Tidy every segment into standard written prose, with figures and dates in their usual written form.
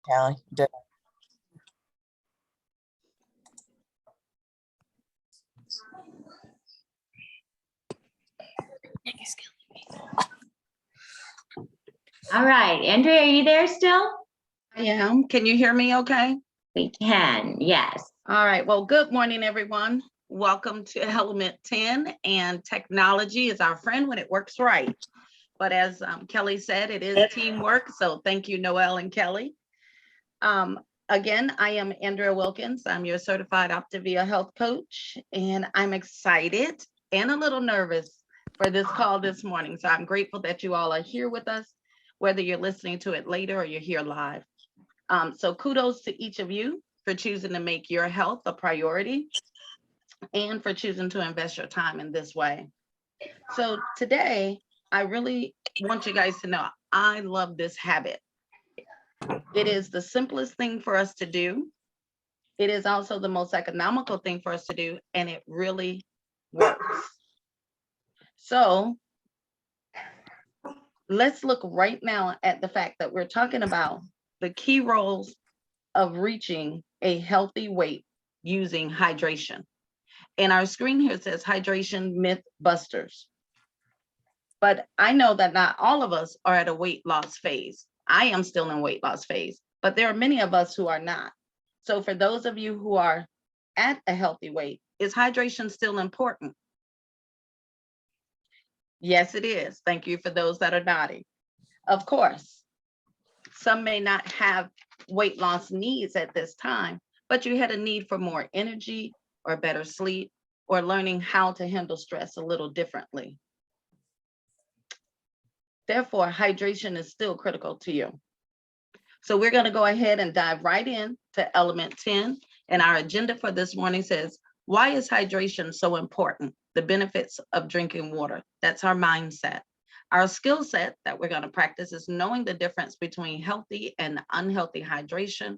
Kelly. All right, Andrea, are you there still? I am. Can you hear me okay? We can, yes. All right. Well, good morning, everyone. Welcome to Element 10, and technology is our friend when it works right. But as Kelly said, it is teamwork. So thank you, Noelle and Kelly. Again, I am Andrea Wilkins. I'm your certified Optavia health coach, and I'm excited and a little nervous for this call this morning. So I'm grateful that you all are here with us, whether you're listening to it later or you're here live. So kudos to each of you for choosing to make your health a priority and for choosing to invest your time in this way. So today, I really want you guys to know I love this habit. It is the simplest thing for us to do. It is also the most economical thing for us to do, and it really works. So let's look right now at the fact that we're talking about the key roles of reaching a healthy weight using hydration. And our screen here says hydration myth busters. But I know that not all of us are at a weight loss phase. I am still in weight loss phase, but there are many of us who are not. So for those of you who are at a healthy weight, is hydration still important? Yes, it is. Thank you for those that are nodding. Of course, some may not have weight loss needs at this time, but you had a need for more energy or better sleep or learning how to handle stress a little differently. Therefore, hydration is still critical to you. So we're going to go ahead and dive right in to element 10. And our agenda for this morning says, why is hydration so important? The benefits of drinking water. That's our mindset. Our skill set that we're going to practice is knowing the difference between healthy and unhealthy hydration.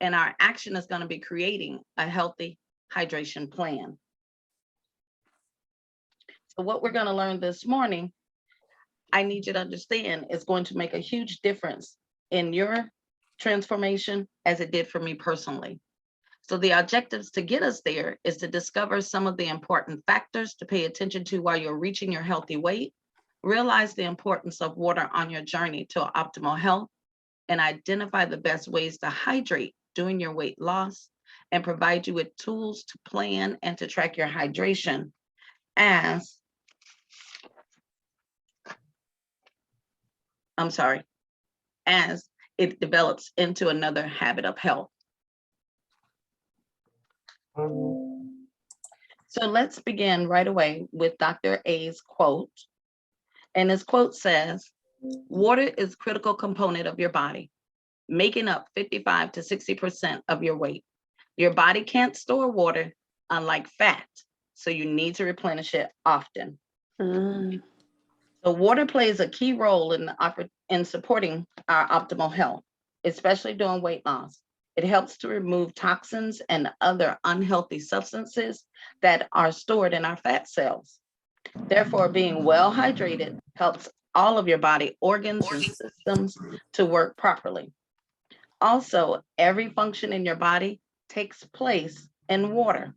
And our action is going to be creating a healthy hydration plan. So what we're going to learn this morning, I need you to understand, is going to make a huge difference in your transformation as it did for me personally. So the objectives to get us there is to discover some of the important factors to pay attention to while you're reaching your healthy weight, realize the importance of water on your journey to optimal health, and identify the best ways to hydrate during your weight loss, and provide you with tools to plan and to track your hydration as it develops into another habit of health. So let's begin right away with Dr. A's quote. And his quote says, water is a critical component of your body, making up 55 to 60% of your weight. Your body can't store water, unlike fat, so you need to replenish it often. So water plays a key role in supporting our optimal health, especially during weight loss. It helps to remove toxins and other unhealthy substances that are stored in our fat cells. Therefore, being well hydrated helps all of your body organs and systems to work properly. Also, every function in your body takes place in water.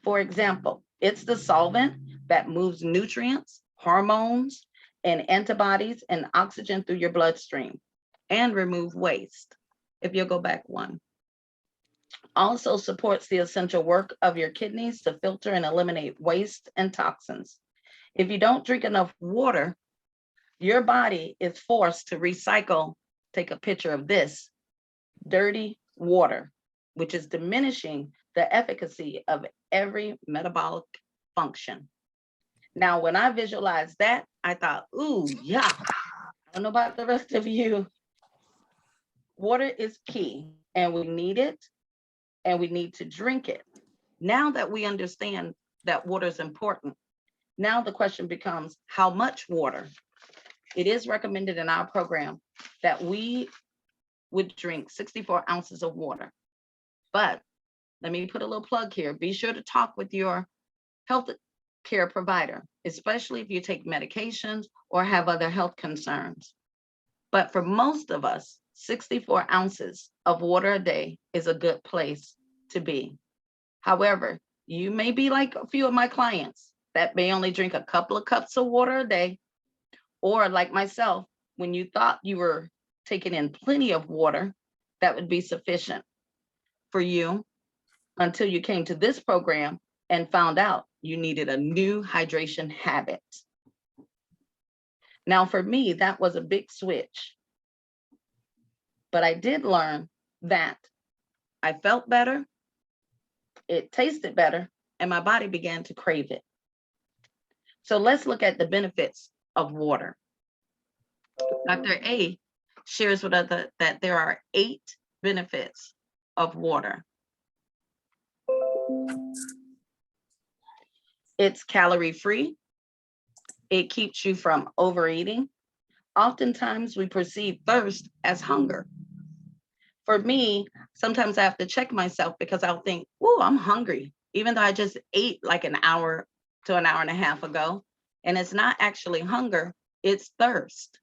For example, it's the solvent that moves nutrients, hormones, and antibodies and oxygen through your bloodstream and remove waste. If you'll go back one. Also supports the essential work of your kidneys to filter and eliminate waste and toxins. If you don't drink enough water, your body is forced to recycle, take a picture of this, dirty water, which is diminishing the efficacy of every metabolic function. Now, when I visualized that, I thought, ooh, yeah, I don't know about the rest of you. Water is key, and we need it, and we need to drink it. Now that we understand that water is important, now the question becomes, how much water? It is recommended in our program that we would drink 64 ounces of water. But let me put a little plug here. Be sure to talk with your health care provider, especially if you take medications or have other health concerns. But for most of us, 64 ounces of water a day is a good place to be. However, you may be like a few of my clients that may only drink a couple of cups of water a day, or like myself, when you thought you were taking in plenty of water, that would be sufficient for you until you came to this program and found out you needed a new hydration habit. Now, for me, that was a big switch. But I did learn that I felt better, it tasted better, and my body began to crave it. So let's look at the benefits of water. Dr. A shares with us that there are 8 benefits of water. It's calorie-free. It keeps you from overeating. Oftentimes we perceive thirst as hunger. For me, sometimes I have to check myself because I'll think, oh, I'm hungry, even though I just ate like an hour to an hour and a half ago. And it's not actually hunger, it's thirst.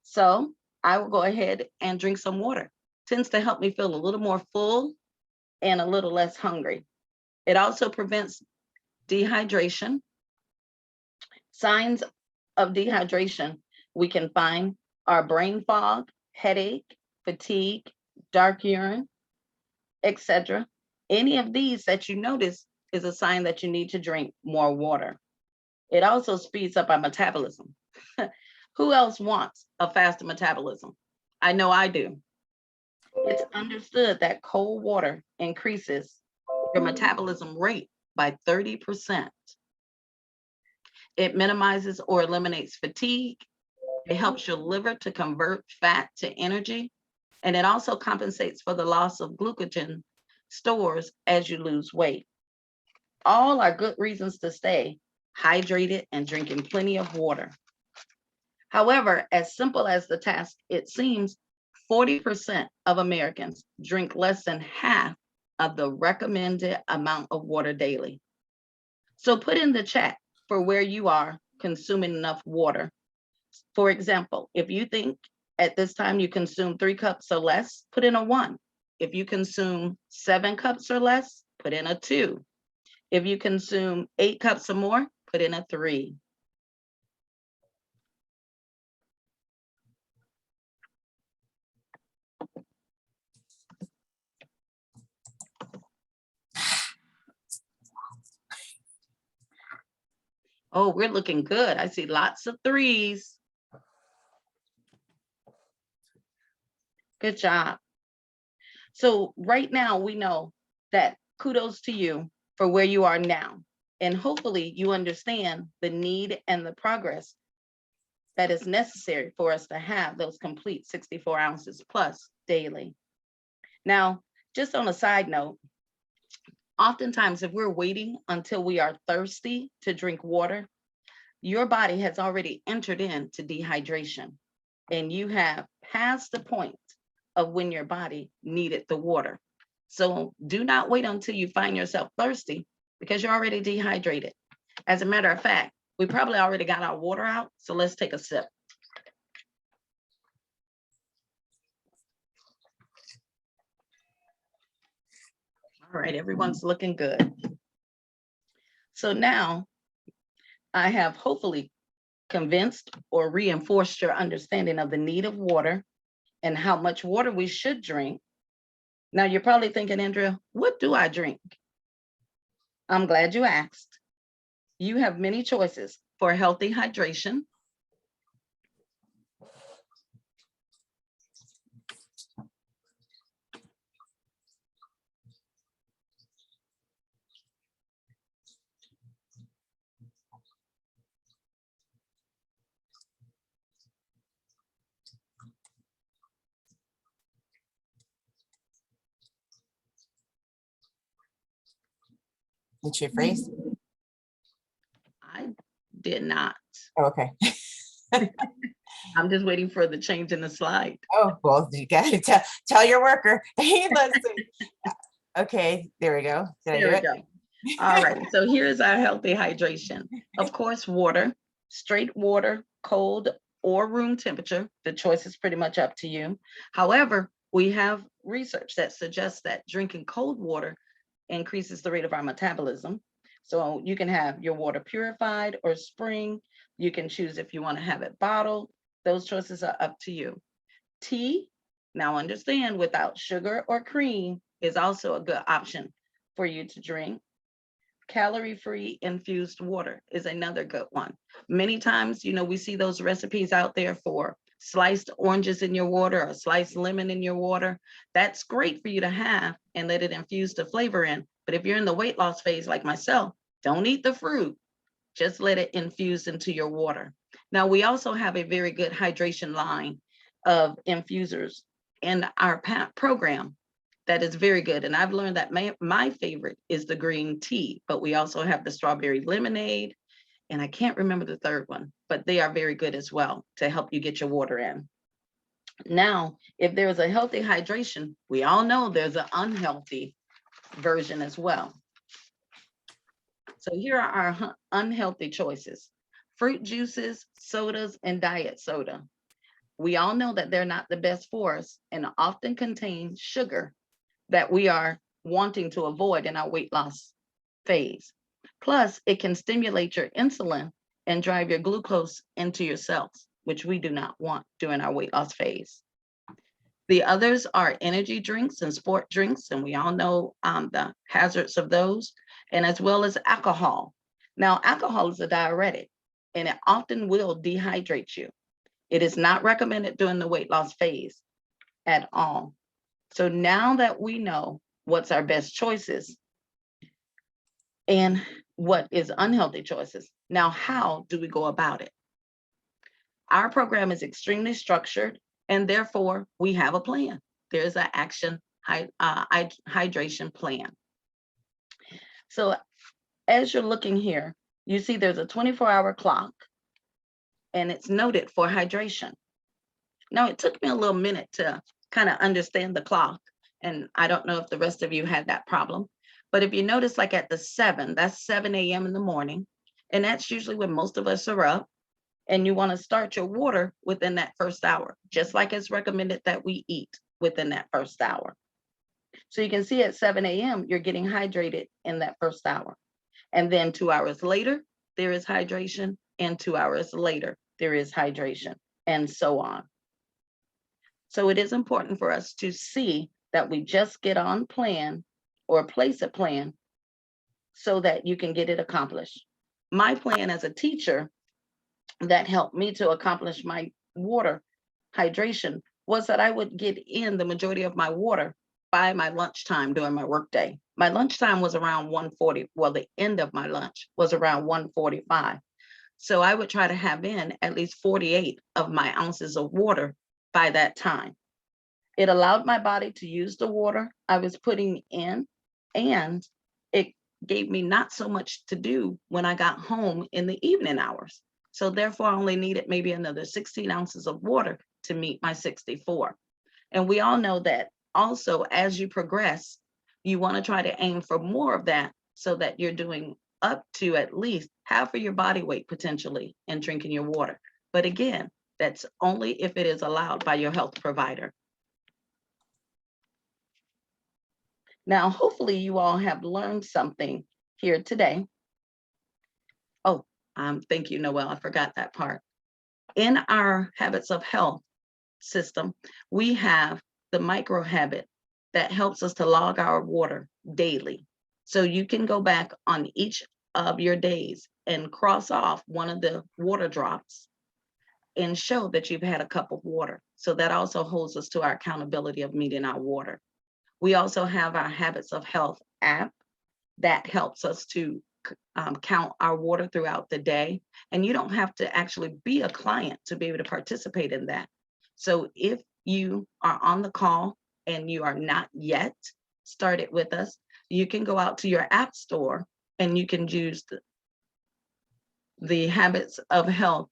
So I will go ahead and drink some water. Tends to help me feel a little more full and a little less hungry. It also prevents dehydration. Signs of dehydration we can find are brain fog, headache, fatigue, dark urine, etc. Any of these that you notice is a sign that you need to drink more water. It also speeds up our metabolism. Who else wants a faster metabolism? I know I do. It's understood that cold water increases your metabolism rate by 30%. It minimizes or eliminates fatigue. It helps your liver to convert fat to energy. And it also compensates for the loss of glycogen stores as you lose weight. All are good reasons to stay hydrated and drinking plenty of water. However, as simple as the task it seems, 40% of Americans drink less than half of the recommended amount of water daily. So put in the chat for where you are consuming enough water. For example, if you think at this time you consume 3 cups or less, put in a 1. If you consume 7 cups or less, put in a 2. If you consume 8 cups or more, put in a 3. Oh, we're looking good. I see lots of 3s. Good job. So right now we know that kudos to you for where you are now. And hopefully you understand the need and the progress that is necessary for us to have those complete 64 ounces plus daily. Now, just on a side note, oftentimes if we're waiting until we are thirsty to drink water, your body has already entered into dehydration and you have passed the point of when your body needed the water. So do not wait until you find yourself thirsty because you're already dehydrated. As a matter of fact, we probably already got our water out, so let's take a sip. All right, everyone's looking good. So now I have hopefully convinced or reinforced your understanding of the need of water and how much water we should drink. Now you're probably thinking, Andrea, what do I drink? I'm glad you asked. You have many choices for healthy hydration. Did you freeze? I did not. Oh, okay. I'm just waiting for the change in the slide. Oh, well, you got to tell your worker. Hey, let's see. Okay, there we go. Did I do it? Go. All right, so here's our healthy hydration. Of course, water, straight water, cold or room temperature. The choice is pretty much up to you. However, we have research that suggests that drinking cold water increases the rate of our metabolism. So you can have your water purified or spring. You can choose if you want to have it bottled. Those choices are up to you. Tea, now understand, without sugar or cream is also a good option for you to drink. Calorie-free infused water is another good one. Many times, we see those recipes out there for sliced oranges in your water or sliced lemon in your water. That's great for you to have and let it infuse the flavor in. But if you're in the weight loss phase like myself, don't eat the fruit. Just let it infuse into your water. Now, we also have a very good hydration line of infusers in our program that is very good. And I've learned that my favorite is the green tea, but we also have the strawberry lemonade, and I can't remember the third one, but they are very good as well to help you get your water in. Now, if there's a healthy hydration, we all know there's an unhealthy version as well. So here are our unhealthy choices: fruit juices, sodas, and diet soda. We all know that they're not the best for us and often contain sugar that we are wanting to avoid in our weight loss phase. Plus, it can stimulate your insulin and drive your glucose into your cells, which we do not want during our weight loss phase. The others are energy drinks and sport drinks, and we all know the hazards of those, and as well as alcohol. Now, alcohol is a diuretic, and it often will dehydrate you. It is not recommended during the weight loss phase at all. So now that we know what's our best choices and what is unhealthy choices, now how do we go about it? Our program is extremely structured, and therefore we have a plan. There's an action hydration plan. So as you're looking here, you see there's a 24-hour clock, and it's noted for hydration. Now, it took me a little minute to kind of understand the clock, and I don't know if the rest of you had that problem, but if you notice, like at the 7, that's 7 a.m. in the morning, and that's usually when most of us are up, and you want to start your water within that first hour, just like it's recommended that we eat within that first hour. So you can see at 7 a.m., you're getting hydrated in that first hour. And then 2 hours later, there is hydration, and 2 hours later, there is hydration, and so on. So it is important for us to see that we just get on plan or place a plan so that you can get it accomplished. My plan as a teacher that helped me to accomplish my water hydration was that I would get in the majority of my water by my lunchtime during my workday. My lunchtime was around 1:40. Well, the end of my lunch was around 1:45. So I would try to have in at least 48 of my ounces of water by that time. It allowed my body to use the water I was putting in, and it gave me not so much to do when I got home in the evening hours. So therefore, I only needed maybe another 16 ounces of water to meet my 64. And we all know that also, as you progress, you want to try to aim for more of that so that you're doing up to at least half of your body weight potentially in drinking your water. But again, that's only if it is allowed by your health provider. Now, hopefully you all have learned something here today. Oh, thank you, Noel. I forgot that part. In our habits of health system, we have the micro habit that helps us to log our water daily. So you can go back on each of your days and cross off one of the water drops and show that you've had a cup of water. So that also holds us to our accountability of meeting our water. We also have our Habits of Health app that helps us to count our water throughout the day. And you don't have to actually be a client to be able to participate in that. So if you are on the call and you are not yet started with us, you can go out to your app store and you can use the Habits of Health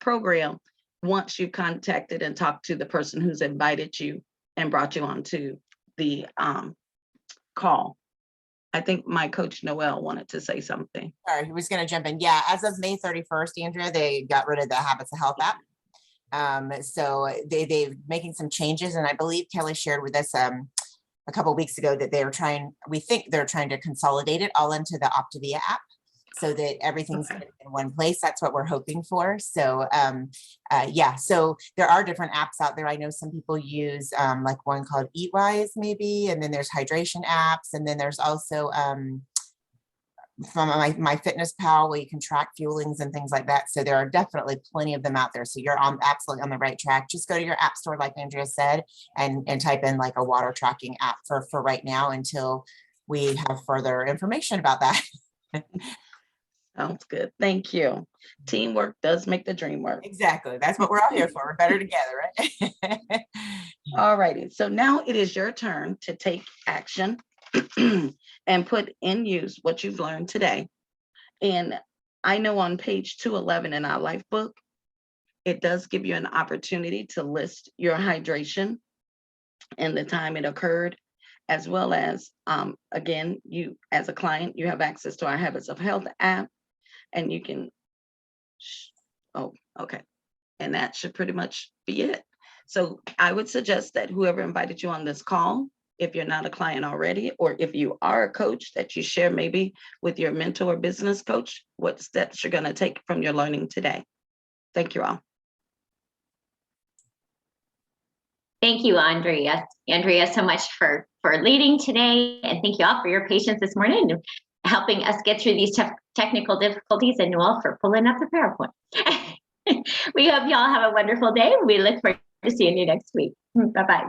program once you contacted and talked to the person who's invited you and brought you onto the call. I think my coach Noel wanted to say something. Sorry, he was going to jump in. Yeah, as of May 31st, Andrea, they got rid of the Habits of Health app. So they're making some changes, and I believe Kelly shared with us a couple of weeks ago that we think they're trying to consolidate it all into the Optavia app so that everything's Okay. in one place. That's what we're hoping for. So yeah, so there are different apps out there. I know some people use like one called Eatwise maybe, and then there's hydration apps, and then there's also from my Fitness Pal where you can track fuelings and things like that. So there are definitely plenty of them out there. So you're absolutely on the right track. Just go to your app store, like Andrea said, and type in like a water tracking app for right now until we have further information about that. Sounds good. Thank you. Teamwork does make the dream work. Exactly. That's what we're all here for. We're better together, right? All righty. So now it is your turn to take action and put in use what you've learned today. And I know on page 211 in our life book, it does give you an opportunity to list your hydration and the time it occurred, as well as, again, you as a client, you have access to our Habits of Health app, and you can, oh, okay. And that should pretty much be it. So I would suggest that whoever invited you on this call, if you're not a client already, or if you are a coach, that you share maybe with your mentor or business coach, what steps you're going to take from your learning today. Thank you all. Thank you, Andrea. Andrea, so much for leading today. And thank you all for your patience this morning and helping us get through these technical difficulties, and Noel for pulling up the PowerPoint. We hope you all have a wonderful day. We look forward to seeing you next week. Bye-bye.